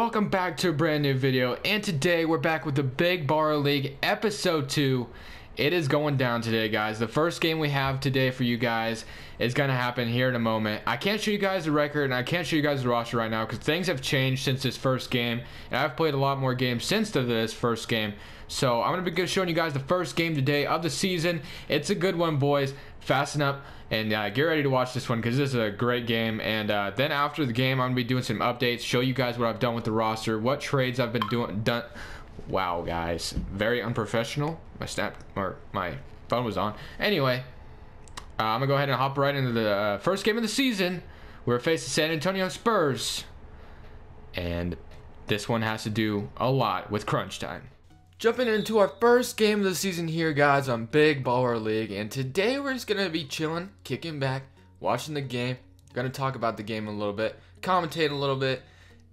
welcome back to a brand new video, and today we're back with the Big Baller League episode 2. It is going down today, guys. The first game we have today for you guys is going to happen here in a moment. I can't show you guys the record and I can't show you guys the roster right now because things have changed since this first game, and I've played a lot more games since this first game. So I'm going to be showing you guys the first game today of the season. It's a good one, boys. Fasten up and get ready to watch this one because this is a great game. And then after the game, I'm going to be doing some updates, show you guys what I've done with the roster, what trades I've been done. Wow, guys, very unprofessional. My phone was on. Anyway, I'm gonna go ahead and hop right into the first game of the season. We're facing San Antonio Spurs, and this one has to do a lot with crunch time. Jumping into our first game of the season here, guys, on Big Baller League, and today we're just gonna be chilling, kicking back, watching the game. Gonna talk about the game a little bit, commentate a little bit,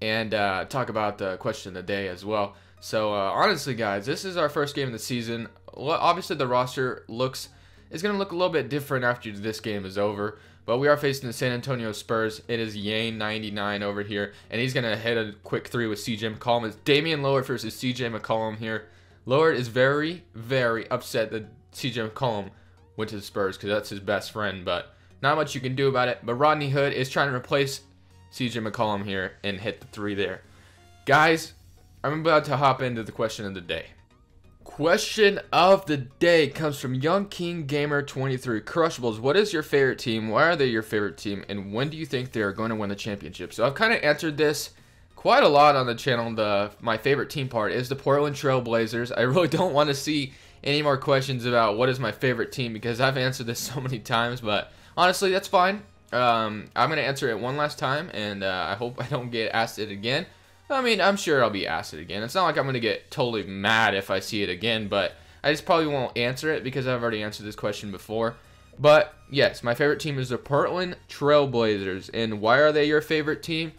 and talk about the question of the day as well. So honestly, guys, this is our first game of the season. Obviously, the roster is going to look a little bit different after this game is over. But we are facing the San Antonio Spurs. It is Yane99 over here, and he's going to hit a quick three with CJ McCollum. It's Damian Lillard versus CJ McCollum here. Lillard is very, very upset that CJ McCollum went to the Spurs because that's his best friend. But not much you can do about it. But Rodney Hood is trying to replace CJ McCollum here and hit the three there. Guys, I'm about to hop into the question of the day. Question of the day comes from Young King Gamer 23. Crushables, what is your favorite team? Why are they your favorite team? And when do you think they are going to win the championship? So I've kind of answered this quite a lot on the channel. My favorite team part is the Portland Trail Blazers. I really don't want to see any more questions about what is my favorite team because I've answered this so many times. But honestly, that's fine. I'm going to answer it one last time, and I hope I don't get asked it again. I mean, I'm sure I'll be asked it again. It's not like I'm going to get totally mad if I see it again, but I just probably won't answer it because I've already answered this question before. But, yes, my favorite team is the Portland Trail Blazers. And why are they your favorite team?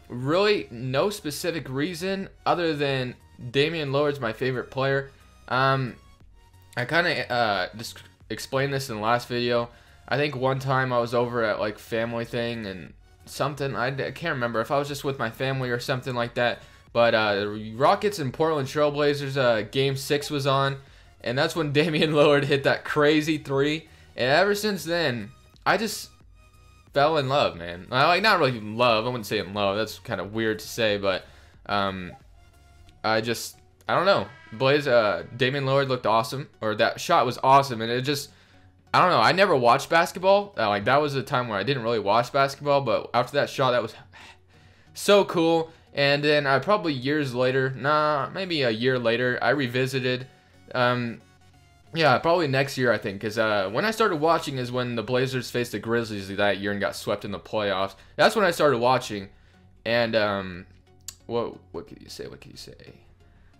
Really, no specific reason other than Damian Lillard's my favorite player. I kind of just explained this in the last video. I think one time I was over at, like, family thing and something, I can't remember if I was just with my family or something like that, but Rockets and Portland Trail Blazers game 6 was on, and that's when Damian Lillard hit that crazy three, and ever since then I just fell in love, man. Like, not really in love, I wouldn't say in love, that's kind of weird to say, but I don't know, Damian Lillard looked awesome, or that shot was awesome, and it just, I don't know, I never watched basketball. Like, that was a time where I didn't really watch basketball, but after that shot, that was so cool. And then probably years later, maybe a year later, I revisited, yeah, probably next year, I think, because when I started watching is when the Blazers faced the Grizzlies that year and got swept in the playoffs. That's when I started watching, and what could you say, I'm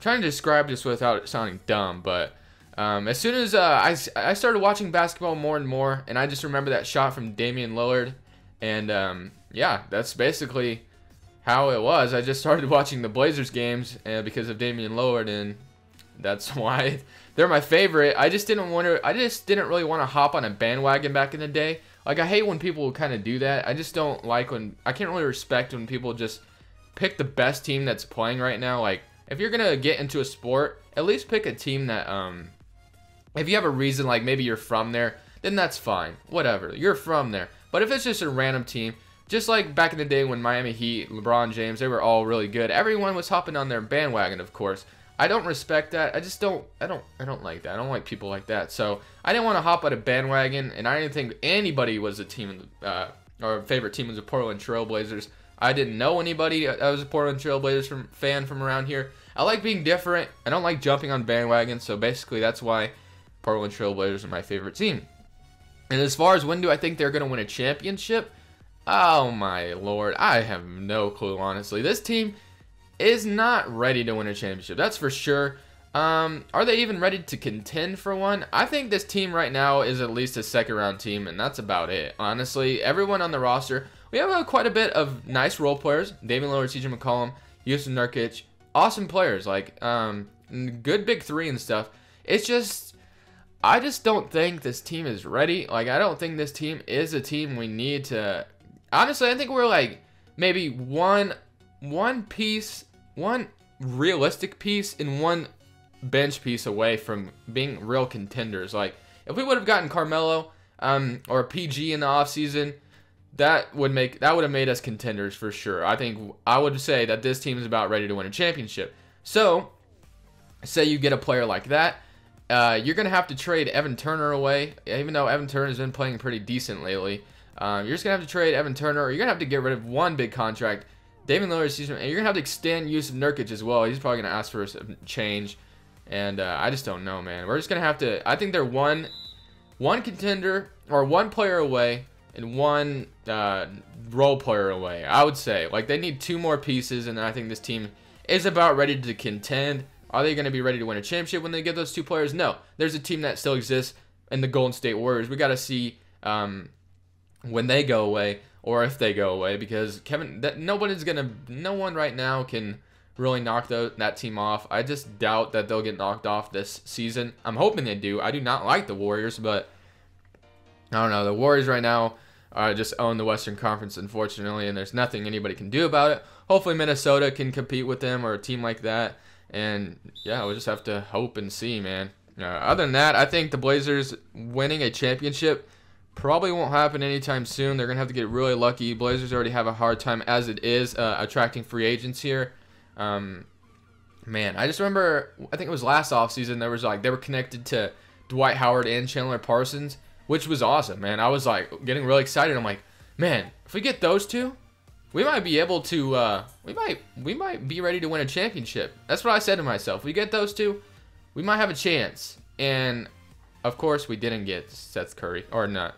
trying to describe this without it sounding dumb, but as soon as I started watching basketball more and more, and I just remember that shot from Damian Lillard, and yeah, that's basically how it was. I just started watching the Blazers games because of Damian Lillard, and that's why they're my favorite. I just didn't really want to hop on a bandwagon back in the day. Like, I hate when people kind of do that. I just don't like I can't really respect when people just pick the best team that's playing right now. Like, if you're gonna get into a sport, at least pick a team that if you have a reason, like maybe you're from there, then that's fine. Whatever, you're from there. But if it's just a random team, just like back in the day when Miami Heat, LeBron James, they were all really good. Everyone was hopping on their bandwagon, of course. I don't respect that. I just don't. I don't like that. I don't like people like that. So I didn't want to hop on a bandwagon, and I didn't think anybody was a team, our favorite team was the Portland Trail Blazers. I didn't know anybody that was a Portland Trail Blazers fan from around here. I like being different. I don't like jumping on bandwagons. So basically, that's why Portland Trail Blazers are my favorite team. And as far as when do I think they're going to win a championship? Oh my lord, I have no clue, honestly. This team is not ready to win a championship, that's for sure. Are they even ready to contend for one? I think this team right now is at least a second round team, and that's about it. Honestly, everyone on the roster, we have quite a bit of nice role players. Damian Lillard, CJ McCollum, Yusuf Nurkic, awesome players, like good big three and stuff. It's just, I just don't think this team is ready. Like, I don't think this team is a team we need to. Honestly, I think we're like maybe one one piece, one realistic piece, and one bench piece away from being real contenders. Like, if we would have gotten Carmelo or PG in the offseason, that would have made us contenders for sure. I would say that this team is about ready to win a championship. So, say you get a player like that, you're going to have to trade Evan Turner away, even though Evan Turner has been playing pretty decent lately. You're just going to have to trade Evan Turner, or you're going to have to get rid of one big contract, Damian Lillard season, and you're going to have to extend Yusuf Nurkic as well. He's probably going to ask for a change, and I just don't know, man. We're just going to have to, I think they're one contender, or one player away, and one role player away, I would say. Like, they need 2 more pieces, and I think this team is about ready to contend. Are they going to be ready to win a championship when they get those 2 players? No. There's a team that still exists in the Golden State Warriors. We got to see when they go away, or if they go away, because no one right now can really knock that team off. I just doubt that they'll get knocked off this season. I'm hoping they do. I do not like the Warriors, but I don't know. The Warriors right now just own the Western Conference, unfortunately, and there's nothing anybody can do about it. Hopefully Minnesota can compete with them, or a team like that. And yeah, we'll just have to hope and see, man. Other than that, I think the Blazers winning a championship probably won't happen anytime soon. They're going to have to get really lucky. Blazers already have a hard time as it is attracting free agents here. Man, I just remember, I think it was last offseason, they were connected to Dwight Howard and Chandler Parsons, which was awesome, man. I was like getting really excited. I'm like, man, if we get those 2, we might be able to, we might be ready to win a championship. That's what I said to myself. If we get those 2, we might have a chance. And of course, we didn't get Seth Curry, or not.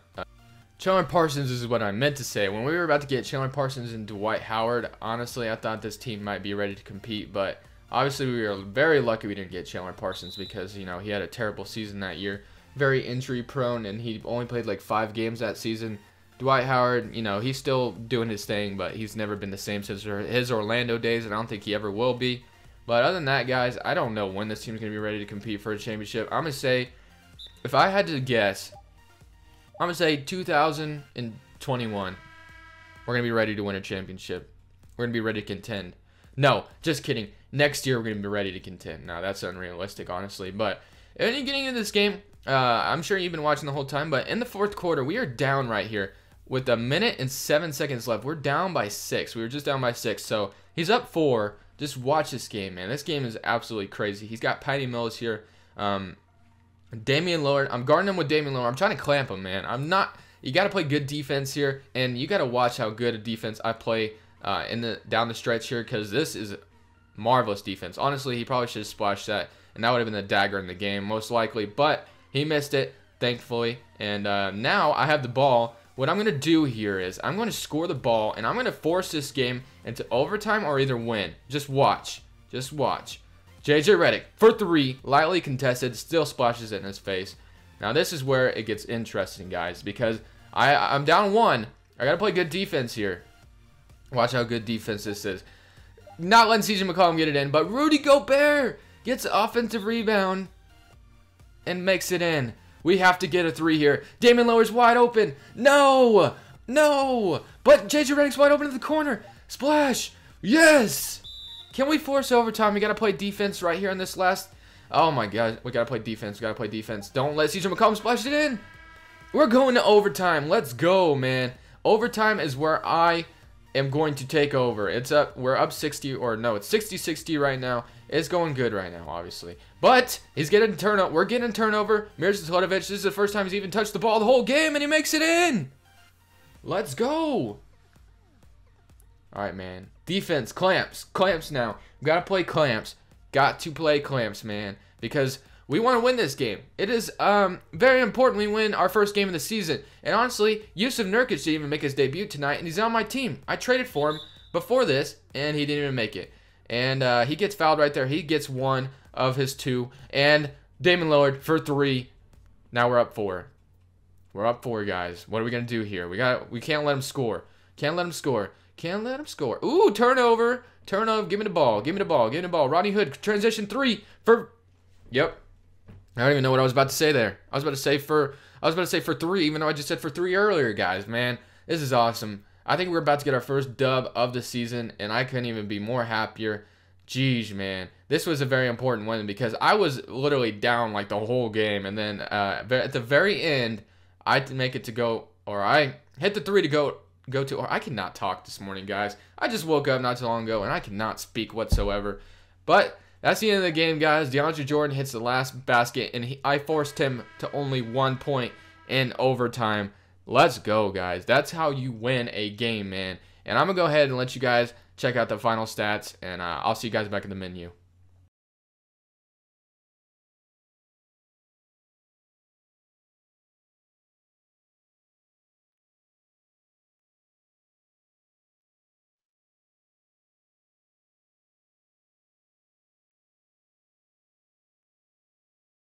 Chandler Parsons is what I meant to say. When we were about to get Chandler Parsons and Dwight Howard, honestly, I thought this team might be ready to compete. But obviously, we were very lucky we didn't get Chandler Parsons, because, you know, he had a terrible season that year. Very injury prone, and he only played like 5 games that season. Dwight Howard, you know, he's still doing his thing, but he's never been the same since his Orlando days, and I don't think he ever will be. But other than that, guys, I don't know when this team's going to be ready to compete for a championship. I'm going to say, if I had to guess, I'm going to say 2021, we're going to be ready to win a championship. We're going to be ready to contend. No, just kidding. Next year, we're going to be ready to contend. Now, that's unrealistic, honestly. But getting into this game, I'm sure you've been watching the whole time, but in the 4th quarter, we are down right here with 1 minute and 7 seconds left. We're down by 6. We were just down by 6, so he's up 4. Just watch this game, man. This game is absolutely crazy. He's got Patty Mills here. Damian Lillard. I'm guarding him with Damian Lillard. I'm trying to clamp him, man. You got to play good defense here, and you got to watch how good a defense I play down the stretch here, because this is marvelous defense. Honestly, he probably should have splashed that, and that would have been the dagger in the game, most likely, but he missed it, thankfully, and now I have the ball. What I'm going to do here is I'm going to score the ball, and I'm going to force this game into overtime or either win. Just watch. Just watch. JJ Redick for 3, lightly contested, still splashes it in his face. Now, this is where it gets interesting, guys, because I'm down 1. I got to play good defense here. Watch how good defense this is. Not letting CJ McCollum get it in, but Rudy Gobert gets an offensive rebound and makes it in. We have to get a 3 here. Damian Lillard's wide open. No! No! But JJ Redick's wide open in the corner. Splash! Yes! Can we force overtime? We got to play defense right here in this last... Oh my god. We got to play defense. We got to play defense. Don't let CJ McCollum splash it in. We're going to overtime. Let's go, man. Overtime is where I am going to take over. It's up. We're up 60, or no, it's 60-60 right now. It's going good right now, obviously. But he's getting turnover. We're getting turnover. Mirza Todorovic, this is the first time he's even touched the ball the whole game, and he makes it in. Let's go. All right, man. Defense, clamps. Clamps now. We got to play clamps. Got to play clamps, man, because we want to win this game. It is very important we win our first game of the season. And honestly, Yusuf Nurkic didn't even make his debut tonight, and he's on my team. I traded for him before this, and he didn't even make it. And he gets fouled right there. He gets 1 of his 2. And Damian Lillard for 3. Now we're up 4. We're up 4, guys. What are we going to do here? We can't let him score. Can't let him score. Can't let him score. Ooh, turnover. Turnover. Give me the ball. Give me the ball. Give me the ball. Rodney Hood, transition 3 for... Yep. I don't even know what I was about to say there. I was about to say for 3, even though I just said for 3 earlier, guys. Man, this is awesome. I think we're about to get our first dub of the season, and I couldn't even be more happier. Jeez, man. This was a very important win because I was literally down like the whole game, and then at the very end, I make it to go, or I hit the three to go to, or I cannot talk this morning, guys. I just woke up not too long ago, and I cannot speak whatsoever. But that's the end of the game, guys. DeAndre Jordan hits the last basket, and I forced him to only 1 point in overtime. Let's go, guys. That's how you win a game, man. And I'm going to go ahead and let you guys check out the final stats, and I'll see you guys back in the menu.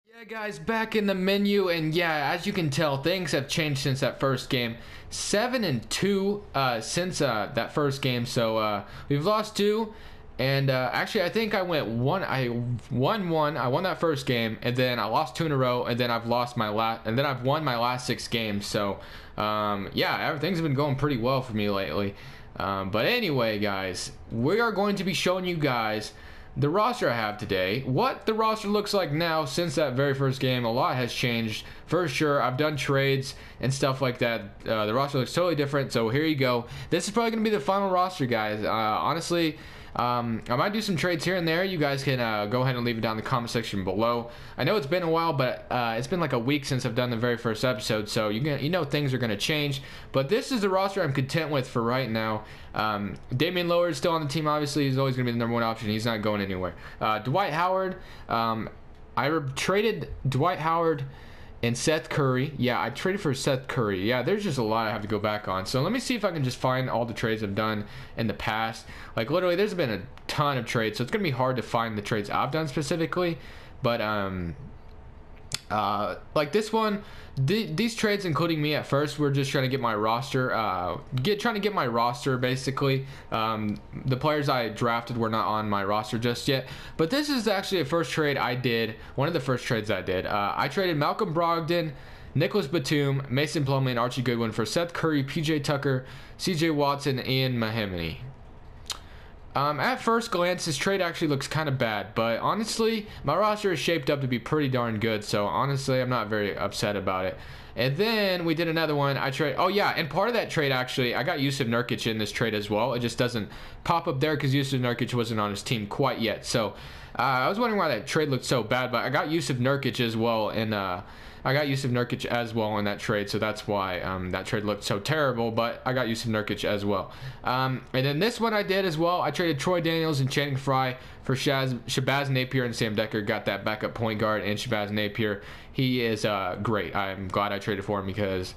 Yeah, guys, back in the menu, and yeah, as you can tell, things have changed since that first game. 7-2 since that first game, so we've lost 2, and actually, I think I went one. I won 1. I won that first game, and then I lost 2 in a row, and then I've lost my and then I've won my last 6 games. So, yeah, everything's been going pretty well for me lately. But anyway, guys, we are going to be showing you guys the roster I have today. What the roster looks like now since that very first game. A lot has changed for sure. I've done trades and stuff like that. The roster looks totally different, so here you go. This is probably going to be the final roster, guys. Honestly, I might do some trades here and there. You guys can go ahead and leave it down in the comment section below. I know it's been a while, but it's been like a week since I've done the very first episode, so you know things are going to change. But this is the roster I'm content with for right now. Damian Lillard is still on the team. Obviously, he's always going to be the number 1 option. He's not going anywhere. Dwight Howard, I traded Dwight Howard and Seth Curry. Yeah, I traded for Seth Curry. Yeah, there's just a lot I have to go back on. So let me see if I can just find all the trades I've done in the past. Like, literally, there's been a ton of trades, so it's going to be hard to find the trades I've done specifically. But, like this one, these trades, including me at first, we're just trying to get my roster, trying to get my roster, basically. The players I drafted were not on my roster just yet, but this is actually a first trade I did, one of the first trades I did. I traded Malcolm Brogdon, Nicholas Batum, Mason Plumlee, and Archie Goodwin for Seth Curry, PJ Tucker, CJ Watson, and Ian Mahimini. At first glance, this trade actually looks kind of bad, but honestly, my roster is shaped up to be pretty darn good, so honestly, I'm not very upset about it. And then we did another one. Oh yeah, and part of that trade, actually, I got Yusuf Nurkic in this trade as well. It just doesn't pop up there because Yusuf Nurkic wasn't on his team quite yet. So I was wondering why that trade looked so bad, but I got Yusuf Nurkic as well, and I got Yusuf Nurkic as well in that trade, so that's why that trade looked so terrible, but I got Yusuf Nurkic as well. And then this one I did as well. I traded Troy Daniels and Channing Frye for Shabazz Napier and Sam Dekker. Got that backup point guard, and Shabazz Napier, he is great. I'm glad I traded for him because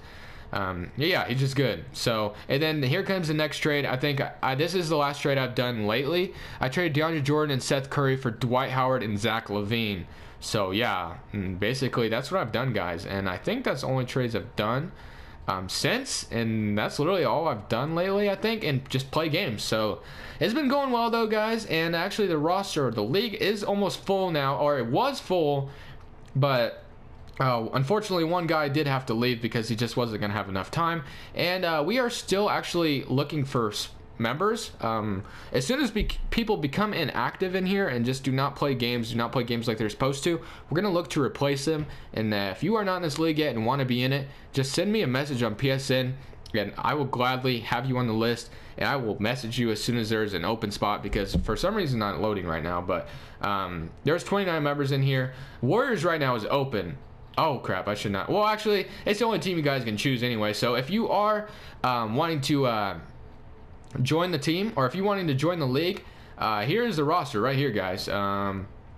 yeah, he's just good. So, and then here comes the next trade. I think this is the last trade I've done lately. I traded DeAndre Jordan and Seth Curry for Dwight Howard and Zach LaVine. So yeah, basically that's what I've done, guys, and I think that's the only trades I've done since, and that's literally all I've done lately, I think, and just play games. So it's been going well though, guys, and actually the roster, the league is almost full now, or it was full, but unfortunately one guy did have to leave because he just wasn't going to have enough time, and we are still actually looking for members. As soon as people become inactive in here and just do not play games like they're supposed to, we're gonna look to replace them. And if you are not in this league yet and want to be in it, just send me a message on PSN and I will gladly have you on the list, and I will message you as soon as there's an open spot, because for some reason it's not loading right now. But there's 29 members in here. Warriors right now is open. Oh crap, I should not. Well, actually, it's the only team you guys can choose anyway, so if you are wanting to join the team, or if you're wanting to join the league, here's the roster right here, guys.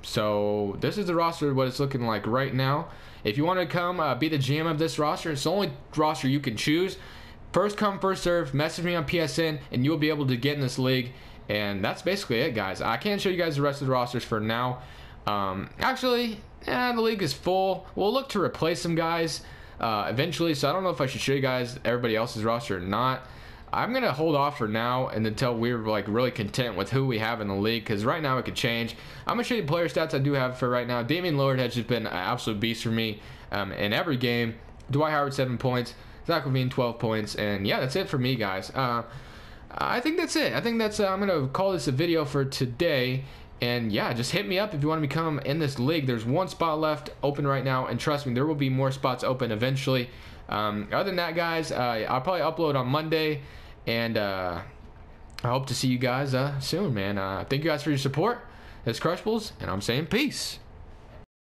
So this is the roster, what it's looking like right now. If you want to come be the GM of this roster, it's the only roster you can choose. First come, first serve. Message me on PSN and you'll be able to get in this league. And that's basically it, guys. I can't show you guys the rest of the rosters for now. Actually, the league is full. We'll look to replace some guys eventually, so I don't know if I should show you guys everybody else's roster or not. I'm gonna hold off for now and until we're like really content with who we have in the league, because right now it could change. I'm gonna show you the player stats I do have for right now. Damian Lillard has just been an absolute beast for me in every game. Dwight Howard 7 points, Zach Levine 12 points, and yeah, that's it for me, guys. I think that's it. I think that's I'm gonna call this a video for today. And yeah, just hit me up if you want to become in this league. There's one spot left open right now, and trust me, there will be more spots open eventually. Other than that, guys, I'll probably upload on Monday, and I hope to see you guys soon, man. Thank you guys for your support. It's Crushables, and I'm saying peace.